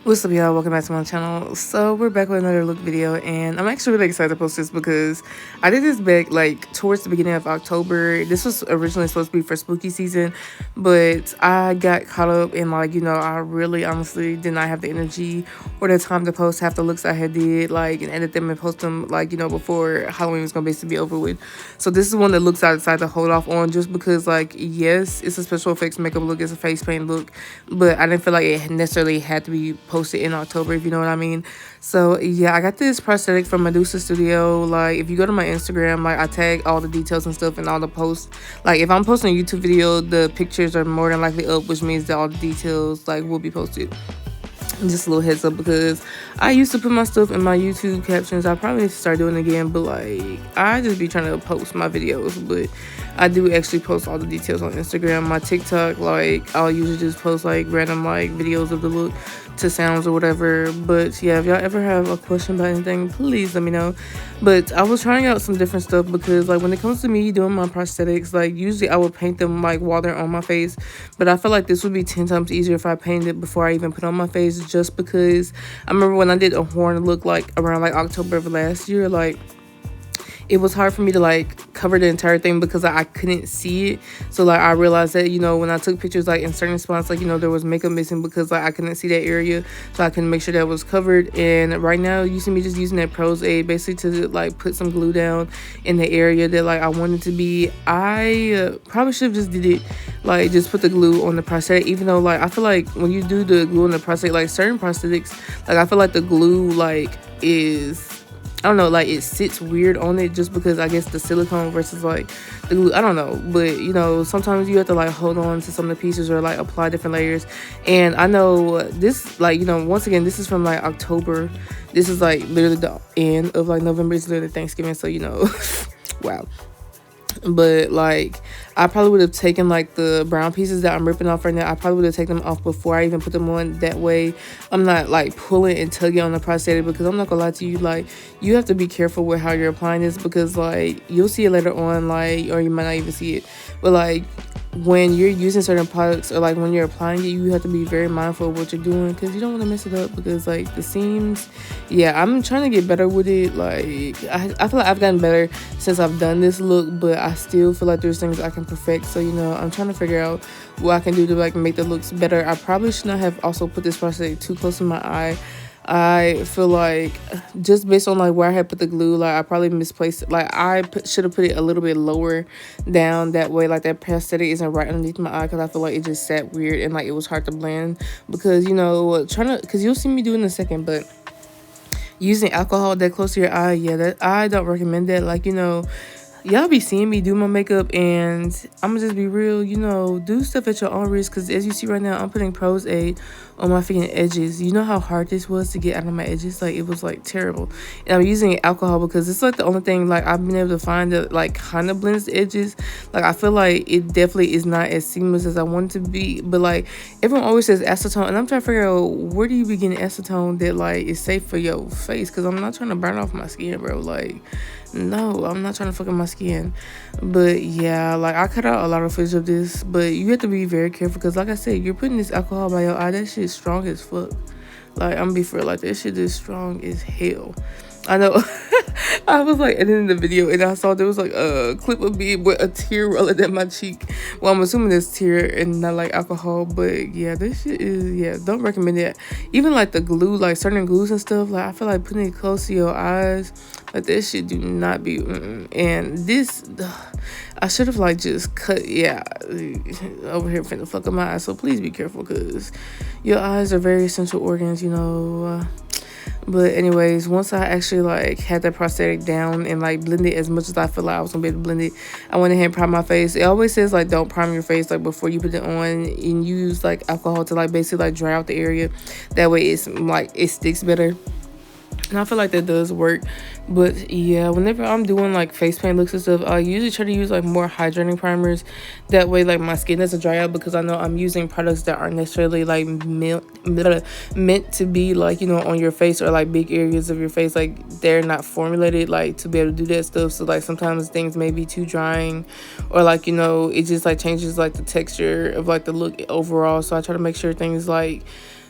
What's up, y'all? Welcome back to my channel. So we're back with another look video, and I'm actually really excited to post this because I did this back like towards the beginning of October. This was originally supposed to be for spooky season, but I got caught up in I really honestly did not have the energy or the time to post half the looks I had did and edit them and post them before Halloween was gonna basically be over with. So this is one that looks I decided to hold off on just because yes, it's a special effects makeup look, it's a face paint look, but I didn't feel like it necessarily had to be posted in October, if you know what I mean. So yeah, I got this prosthetic from Medusa Studio. If you go to my Instagram, I tag all the details and stuff and all the posts. If I'm posting a YouTube video, the pictures are more than likely up, which means that all the details will be posted. Just a little heads up, because I used to put my stuff in my YouTube captions. I probably need to start doing it again, but I just be trying to post my videos, but I do actually post all the details on Instagram. My TikTok, I'll usually just post random videos of the look to sounds or whatever. But yeah, if y'all ever have a question about anything, please let me know. But I was trying out some different stuff because when it comes to me doing my prosthetics, usually I would paint them while they're on my face, but I feel like this would be 10 times easier if I painted it before I even put on my face, just because I remember when I did a horn look around October of last year, it was hard for me to cover the entire thing because I couldn't see it. So I realized that when I took pictures in certain spots, there was makeup missing because I couldn't see that area, so I couldn't make sure that was covered. And right now you see me just using that Pros Aid basically to put some glue down in the area that I wanted to be. I probably should have just did it just put the glue on the prosthetic, even though I feel when you do the glue on the prosthetic, certain prosthetics, I feel the glue is, I don't know, it sits weird on it just because I guess the silicone versus the glue, I don't know. But sometimes you have to hold on to some of the pieces or apply different layers. And I know this once again, this is from October. This is literally the end of November. It's literally Thanksgiving, so wow. But I probably would have taken the brown pieces that I'm ripping off right now. I probably would have taken them off before I even put them on. That way I'm not pulling and tugging on the prosthetic, because I'm not gonna lie to you, you have to be careful with how you're applying this, because you'll see it later on, or you might not even see it. But when you're using certain products, or when you're applying it, you have to be very mindful of what you're doing, because you don't want to mess it up. Because the seams, yeah, I'm trying to get better with it. I feel I've gotten better since I've done this look, but I still feel there's things I can perfect. So I'm trying to figure out what I can do to make the looks better. I probably should not have also put this prosthetic too close to my eye. I feel just based on where I had put the glue, I probably misplaced it. I should have put it a little bit lower down, that way that prosthetic isn't right underneath my eye, because I feel it just sat weird and it was hard to blend. Because because you'll see me do it in a second, but using alcohol that close to your eye, yeah, that I don't recommend that. Y'all be seeing me do my makeup, and I'm gonna just be real, do stuff at your own risk, because as you see right now, I'm putting Pros Aid on my freaking edges. You know how hard this was to get out of my edges? It was terrible. And I'm using alcohol because it's the only thing I've been able to find that kind of blends the edges. I feel it definitely is not as seamless as I want it to be. But everyone always says acetone, and I'm trying to figure out, where do you be getting acetone that is safe for your face? Because I'm not trying to burn off my skin, bro. No, I'm not trying to fuck up my skin. But yeah, I cut out a lot of footage of this, but you have to be very careful, because I said, you're putting this alcohol by your eye. That shit is strong as fuck. I'm gonna be for real, that shit is strong as hell. I know. I was editing the video, and I saw there was a clip of me with a tear rolling down my cheek. Well, I'm assuming it's tear and not alcohol, but yeah, this shit is, yeah, don't recommend it. Even the glue, certain glues and stuff, I feel putting it close to your eyes, this shit do not be, and this, I should have just cut, yeah, over here finna fuck up my eyes. So please be careful, because your eyes are very essential organs, But anyways, once I actually had that prosthetic down and blended as much as I feel I was gonna be able to blend it, I went ahead and primed my face. It always says don't prime your face before you put it on, and use alcohol to basically dry out the area. That way it's it sticks better. And I feel that does work. But yeah, whenever I'm doing face paint looks and stuff, I usually try to use more hydrating primers. That way my skin doesn't dry out, because I know I'm using products that aren't necessarily meant to be on your face, or big areas of your face. They're not formulated to be able to do that stuff. So sometimes things may be too drying, or it just changes the texture of the look overall. So I try to make sure things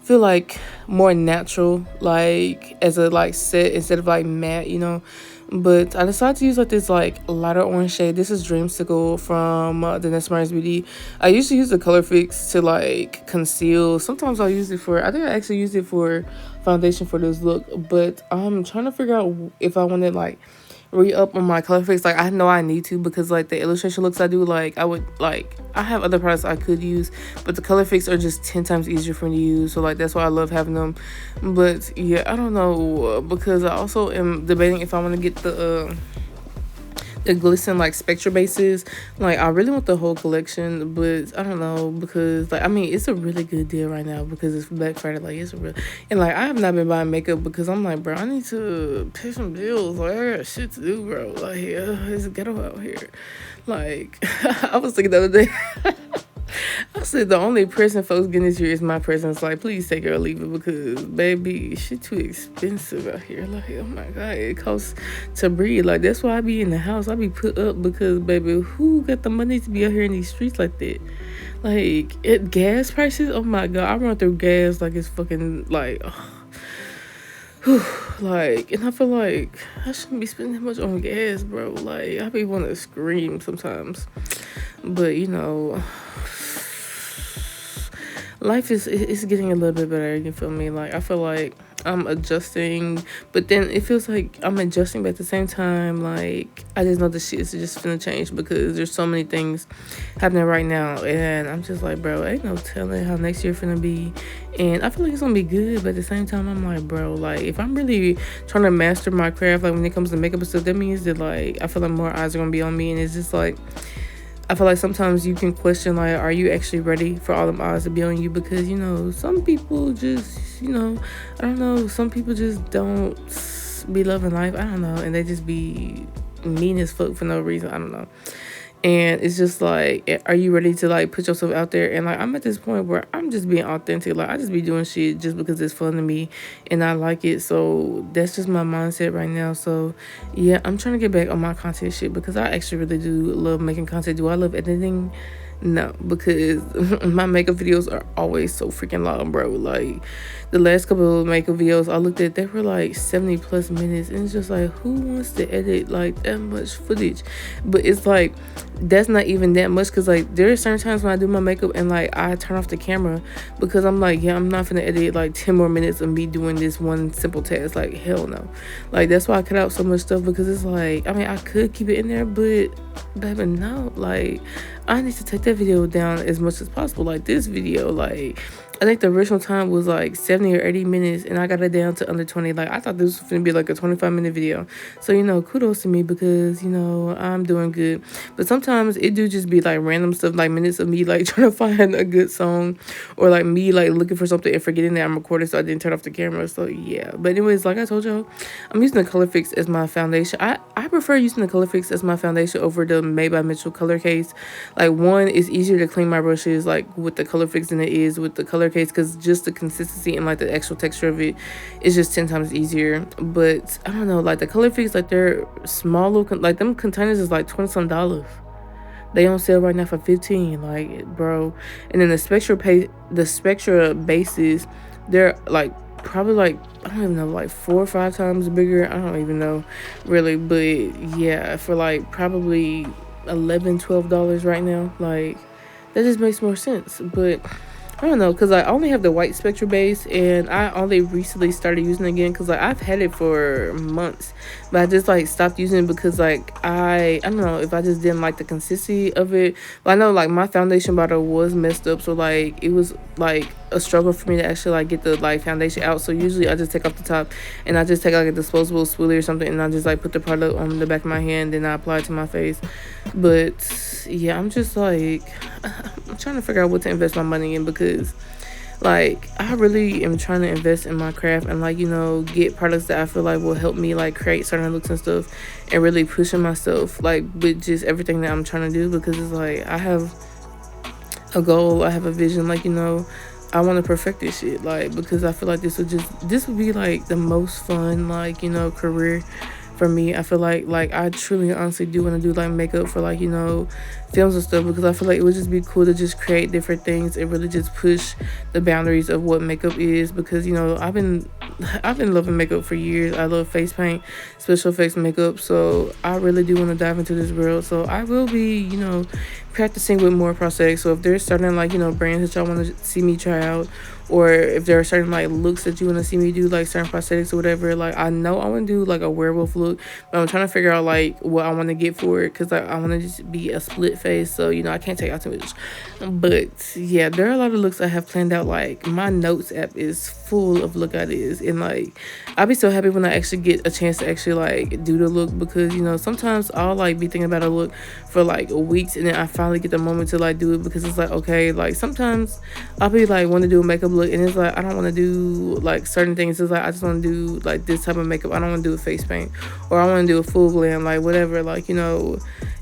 feel like more natural, like as a like set instead of like matte, you know. But I decided to use like this like lighter orange shade. This is Dreamsicle from the Nest Myers Beauty. I used to use the color fix to like conceal. Sometimes I'll use it for, I think I actually used it for foundation for this look. But I'm trying to figure out if I want to like re-up on my color fix. Like I know I need to, because like the illustration looks I do, like I would like, I have other products I could use, but the color fix are just 10 times easier for me to use, so like that's why I love having them. But yeah, I don't know, because I also am debating if I want to get the glisten like spectra bases. Like I really want the whole collection, but I don't know, because like I mean it's a really good deal right now because it's Black Friday. Like it's a real, and like I have not been buying makeup because I'm like, bro, I need to pay some bills. Like I got shit to do, bro. Like it's ghetto out here. Like I was thinking the other day, I said the only present folks getting this year is my presents. Like, please take it or leave it, because baby, shit too expensive out here. Like, oh my god, it costs to breathe. Like, that's why I be in the house. I be put up because baby, who got the money to be out here in these streets like that? Like, gas prices. Oh my god, I run through gas like it's fucking like. Like, and I feel like I shouldn't be spending that much on gas, bro. Like, I be want to scream sometimes, but you know, life is getting a little bit better, you feel me? Like I feel like I'm adjusting, but then it feels like I'm adjusting, but at the same time, like I just know the shit is just finna change because there's so many things happening right now, and I'm just like, bro, ain't no telling how next year finna be. And I feel like it's gonna be good, but at the same time I'm like, bro, like if I'm really trying to master my craft, like when it comes to makeup and stuff, that means that like I feel like more eyes are gonna be on me. And it's just like, I feel like sometimes you can question, like, are you actually ready for all them eyes to be on you? Because, you know, some people just, you know, I don't know, some people just don't be loving life. I don't know. And they just be mean as fuck for no reason. I don't know. And it's just like, are you ready to like put yourself out there? And like I'm at this point where I'm just being authentic. Like I just be doing shit just because it's fun to me and I like it. So that's just my mindset right now. So yeah, I'm trying to get back on my content shit because I actually really do love making content. Do I love editing? No, because my makeup videos are always so freaking long, bro. Like the last couple of makeup videos I looked at, they were like 70 plus minutes, and it's just like, who wants to edit like that much footage? But it's like that's not even that much, because like there are certain times when I do my makeup and like I turn off the camera because I'm like, yeah, I'm not gonna edit like 10 more minutes of me doing this one simple task. Like hell no. Like that's why I cut out so much stuff, because it's like, I mean, I could keep it in there, but baby, no. Like I need to take that video down as much as possible. Like this video, like I think the original time was like 70 or 80 minutes, and I got it down to under 20. Like I thought this was gonna be like a 25-minute video. So, you know, kudos to me, because, you know, I'm doing good. But sometimes it do just be like random stuff, like minutes of me like trying to find a good song, or like me like looking for something and forgetting that I'm recording, so I didn't turn off the camera. So yeah. But anyways, like I told y'all, I'm using the color fix as my foundation. I prefer using the color fix as my foundation over the Made by Mitchell color case. Like one, is easier to clean my brushes like with the color fix than it is with the color case, because just the consistency and like the actual texture of it is just 10 times easier. But I don't know, like the color fix, like they're small little like them containers is like $20 some. They on sale right now for 15, like bro. And then the spectra bases, they're like probably like, I don't even know, like 4 or 5 times bigger. I don't even know really, but yeah, for like probably $11-12 right now. Like that just makes more sense. But I don't know, because I only have the white spectra base, and I only recently started using it again, because like I've had it for months, but I just like stopped using it because like I don't know if I just didn't like the consistency of it. But I know like my foundation bottle was messed up, so like it was like a struggle for me to actually like get the like foundation out. So usually I just take off the top and I just take like a disposable spoolie or something, and I just like put the product on the back of my hand and I apply it to my face. But yeah, I'm just like I'm trying to figure out what to invest my money in, because like I really am trying to invest in my craft and like, you know, get products that I feel like will help me like create certain looks and stuff, and really pushing myself like with just everything that I'm trying to do. Because it's like I have a goal, I have a vision, like, you know, I want to perfect this shit, like, because I feel like this would be like the most fun, like, you know, career for me. I feel like I truly honestly do want to do like makeup for like, films and stuff, because I feel like it would just be cool to just create different things and really just push the boundaries of what makeup is, because I've been loving makeup for years. I love face paint, special effects makeup, so I really do want to dive into this world. So I will be, practicing with more prosthetics. So if there's certain like, brands that y'all want to see me try out, or if there are certain like looks that you want to see me do, like certain prosthetics or whatever, like I know I want to do like a werewolf look, but I'm trying to figure out like what I want to get for it, because like, I want to just be a split face, so I can't take out too much. But yeah, there are a lot of looks I have planned out. Like my notes app is full of look ideas, and like I'll be so happy when I actually get a chance to actually like do the look, because sometimes I'll like be thinking about a look for like weeks, and then I finally get the moment to like do it, because it's like, okay, like sometimes I'll be like want to do a makeup look, and it's like I don't want to do like certain things. It's like I just want to do like this type of makeup. I don't want to do a face paint, or I want to do a full glam, like whatever, like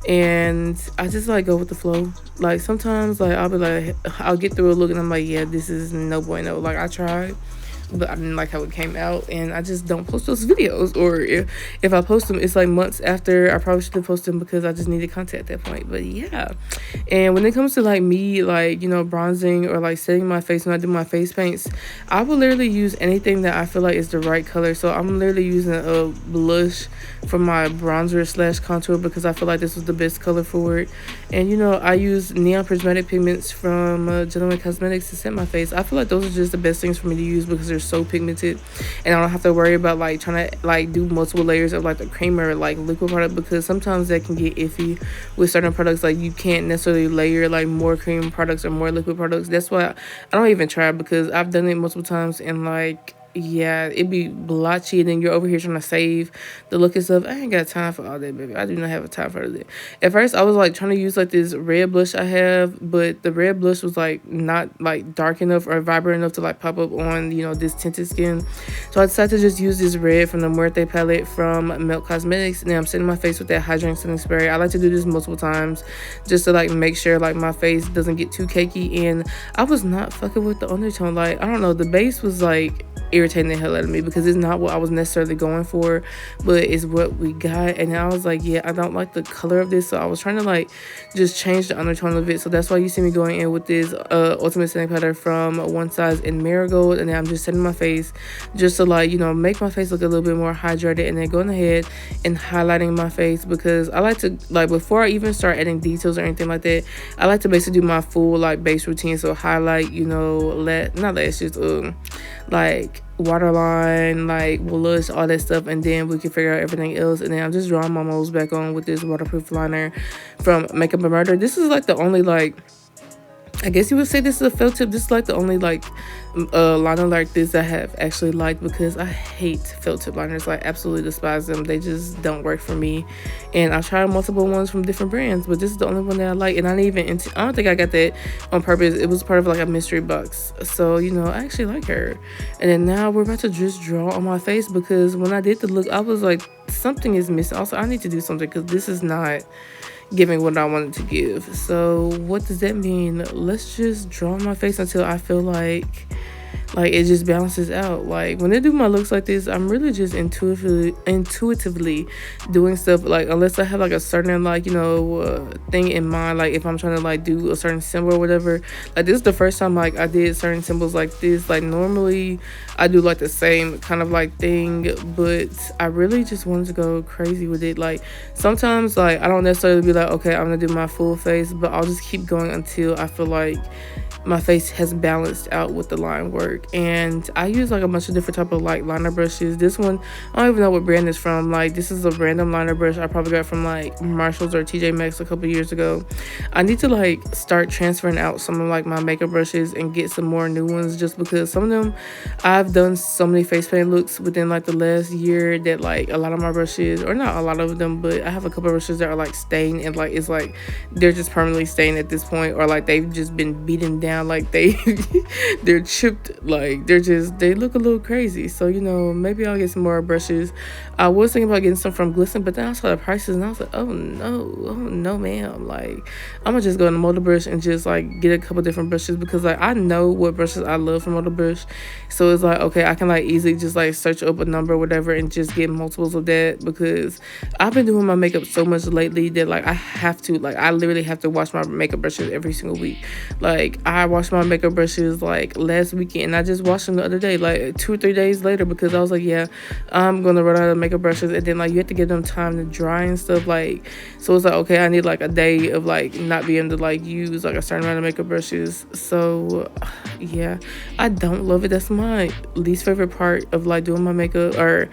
and I just like go with the flow. Like sometimes like I'll be like, I'll get through a look and I'm like, yeah, this is no bueno. Like I tried, but I didn't like how it came out, and I just don't post those videos. Or if I post them, it's like months after I probably should have posted them, because I just needed content at that point. But yeah, and when it comes to like me, like bronzing or like setting my face when I do my face paints, I will literally use anything that I feel like is the right color. So I'm literally using a blush for my bronzer slash contour, because I feel like this was the best color for it. And I use neon prismatic pigments from Gentleman Cosmetics to set my face. I feel like those are just the best things for me to use, because they're so pigmented, and I don't have to worry about like trying to like do multiple layers of like the creamer like liquid product, because sometimes that can get iffy with certain products. Like you can't necessarily layer like more cream products or more liquid products. That's why I don't even try, because I've done it multiple times, and like, yeah, it'd be blotchy, and then you're over here trying to save the look and stuff. I ain't got time for all that, baby. I do not have a time for that. At first I was like trying to use like this red blush I have, but the red blush was like not like dark enough or vibrant enough to like pop up on this tinted skin. So I decided to just use this red from the Muerte palette from Milk Cosmetics, and then I'm setting my face with that hydrating setting spray. I like to do this multiple times just to like make sure like my face doesn't get too cakey. And I was not fucking with the undertone. Like I don't know, the base was like irritating the hell out of me, because it's not what I was necessarily going for, but it's what we got. And I was like, yeah, I don't like the color of this, so I was trying to like just change the undertone of it. So that's why you see me going in with this ultimate setting powder from One Size in Marigold, and then I'm just setting my face just to like make my face look a little bit more hydrated, and then going ahead and highlighting my face, because I like to like, before I even start adding details or anything like that, I like to basically do my full like base routine. So highlight, not lashes, like waterline, like blush, all that stuff, and then we can figure out everything else. And then I'm just drawing my moles back on with this waterproof liner from Makeup and Murder. This is like the only like, I guess you would say this is a felt tip. This is like the only like liner like this I have actually liked, because I hate felt tip liners. Like absolutely despise them. They just don't work for me. And I've tried multiple ones from different brands, but this is the only one that I like. And I don't think I got that on purpose. It was part of like a mystery box. So I actually like her. And then now we're about to just draw on my face, because when I did the look, I was like, something is missing. Also, I need to do something, because this is not giving what I wanted to give. So what does that mean? Let's just draw my face until I feel like it just balances out. Like when I do my looks like this, I'm really just intuitively doing stuff, like unless I have like a certain like thing in mind, like if I'm trying to like do a certain symbol or whatever. Like this is the first time like I did certain symbols like this. Like normally I do like the same kind of like thing, but I really just wanted to go crazy with it. Like sometimes like I don't necessarily be like, okay, I'm gonna do my full face, but I'll just keep going until I feel like my face has balanced out with the line work. And I use like a bunch of different type of like liner brushes. This one, I don't even know what brand it's from. Like this is a random liner brush I probably got from like Marshalls or TJ Maxx a couple years ago. I need to like start transferring out some of like my makeup brushes and get some more new ones, just because some of them, I've done so many face paint looks within like the last year that like a lot of my brushes, or not a lot of them, but I have a couple of brushes that are like stained, and like it's like they're just permanently stained at this point, or like they've just been beaten down, like they're chipped Like they look a little crazy. So maybe I'll get some more brushes. I was thinking about getting some from Glisten, but then I saw the prices and I was like, oh no, ma'am. Like I'm gonna just go in the Motor Brush and just like get a couple different brushes because like I know what brushes I love from Motor Brush. So it's like okay, I can like easily just like search up a number or whatever and just get multiples of that because I've been doing my makeup so much lately that like I literally have to wash my makeup brushes every single week. Like I washed my makeup brushes like last weekend and I just washed them the other day, like 2 or 3 days later, because I was like, yeah, I'm gonna run out of makeup brushes. And then like you have to give them time to dry and stuff, like so it's like okay, I need like a day of like not being able to like use like a certain amount of makeup brushes. So yeah, I don't love it. That's my least favorite part of like doing my makeup, or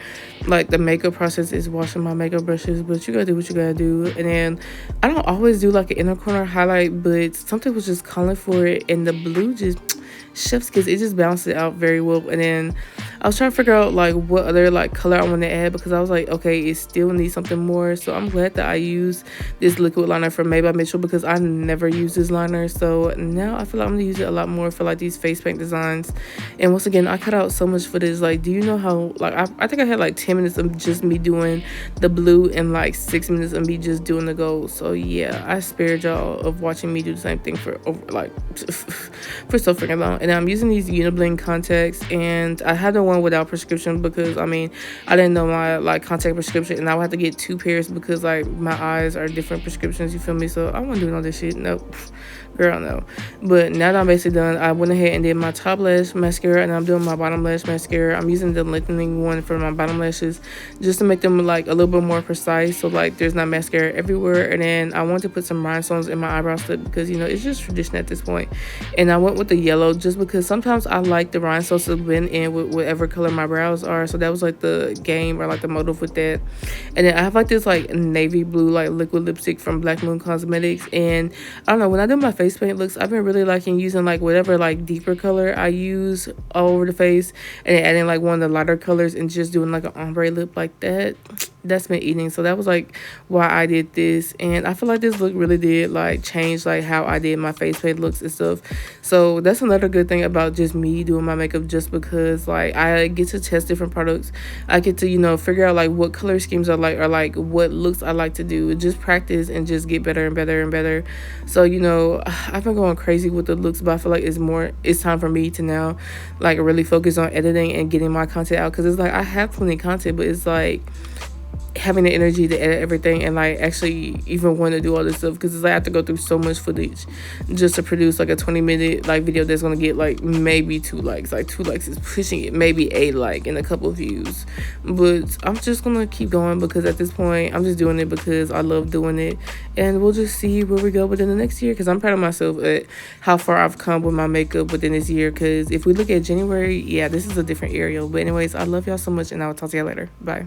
like the makeup process, is washing my makeup brushes. But you gotta do what you gotta do. And then I don't always do like an inner corner highlight, but something was just calling for it, and the blue just chef's kiss, it just balanced it out very well. And then I was trying to figure out like what other like color I want to add, because I was like, okay, it still needs something more. So I'm glad that I used this liquid liner from Made by Mitchell, because I never use this liner. So now I feel like I'm gonna use it a lot more for like these face paint designs. And once again, I cut out so much for this. Like, do you know how like I think I had like 10 minutes of just me doing the blue and like 6 minutes of me just doing the gold. So yeah, I spared y'all of watching me do the same thing for over like for so freaking long. And I'm using these Uniblink contacts, and I had the one without prescription because I mean I didn't know my like contact prescription, and I would have to get 2 pairs because like my eyes are different prescriptions, you feel me? So I wasn't doing all this shit. Nope, girl, no. But now that I'm basically done, I went ahead and did my top lash mascara, and I'm doing my bottom lash mascara. I'm using the lengthening one for my bottom lashes just to make them like a little bit more precise, so like there's not mascara everywhere. And then I want to put some rhinestones in my eyebrow slip because it's just tradition at this point. And I went with the yellow just because sometimes I like the rhinestones to blend in with whatever color my brows are. So that was like the game, or like the motive with that. And then I have like this like navy blue like liquid lipstick from Black Moon Cosmetics. And I don't know, when I do my face paint looks, I've been really liking using like whatever like deeper color I use all over the face, and then adding like one of the lighter colors and just doing like an ombre lip like that. That's been eating. So that was like why I did this. And I feel like this look really did like change like how I did my face paint looks and stuff. So that's another good thing about just me doing my makeup, just because like I get to test different products. I get to figure out like what color schemes I like, or like what looks I like to do. Just practice and just get better and better and better. So I've been going crazy with the looks, but I feel like it's time for me to now like really focus on editing and getting my content out, because it's like I have plenty of content, but it's like having the energy to edit everything and like actually even want to do all this stuff, because it's like I have to go through so much footage just to produce like a 20-minute like video that's gonna get like maybe 2 likes. Like 2 likes is pushing it, maybe a like and a couple of views. But I'm just gonna keep going, because at this point I'm just doing it because I love doing it, and we'll just see where we go within the next year, because I'm proud of myself at how far I've come with my makeup within this year. Because if we look at January, yeah, this is a different area. But anyways, I love y'all so much, and I will talk to y'all later. Bye.